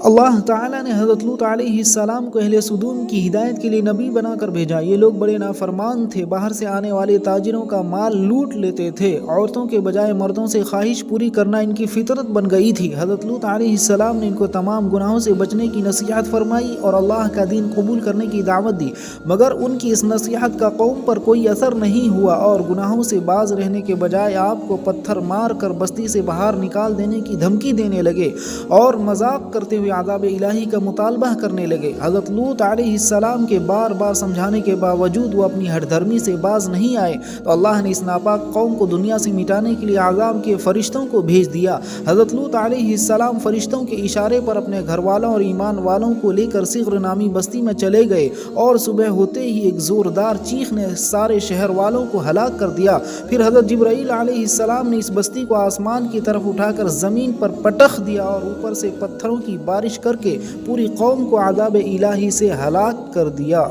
اللہ تعالیٰ نے حضرت لوط علیہ السلام کو اہل سدوم کی ہدایت کے لیے نبی بنا کر بھیجا۔ یہ لوگ بڑے نافرمان تھے، باہر سے آنے والے تاجروں کا مال لوٹ لیتے تھے، عورتوں کے بجائے مردوں سے خواہش پوری کرنا ان کی فطرت بن گئی تھی۔ حضرت لوط علیہ السلام نے ان کو تمام گناہوں سے بچنے کی نصیحت فرمائی اور اللہ کا دین قبول کرنے کی دعوت دی، مگر ان کی اس نصیحت کا قوم پر کوئی اثر نہیں ہوا اور گناہوں سے باز رہنے کے بجائے آپ کو پتھر مار کر بستی سے باہر نکال دینے کی دھمکی دینے لگے اور مذاق کرتے ہوئے عذاب الہی کا مطالبہ کرنے لگے۔ حضرت لوط علیہ السلام کے بار بار سمجھانے کے باوجود وہ اپنی ہٹ دھرمی سے باز نہیں آئے تو اللہ نے اس ناپاک قوم کو دنیا سے مٹانے کے لیے عذاب کے فرشتوں کو بھیج دیا۔ حضرت لوط علیہ السلام فرشتوں کے اشارے پر اپنے گھر والوں اور ایمان والوں کو لے کر صغر نامی بستی میں چلے گئے اور صبح ہوتے ہی ایک زوردار چیخ نے سارے شہر والوں کو ہلاک کر دیا۔ پھر حضرت جبرائیل علیہ السلام نے اس بستی کو آسمان کی طرف اٹھا کر زمین پر پٹخ دیا اور اوپر سے پتھروں کی بارش کر کے پوری قوم کو عذاب الہی سے ہلاک کر دیا۔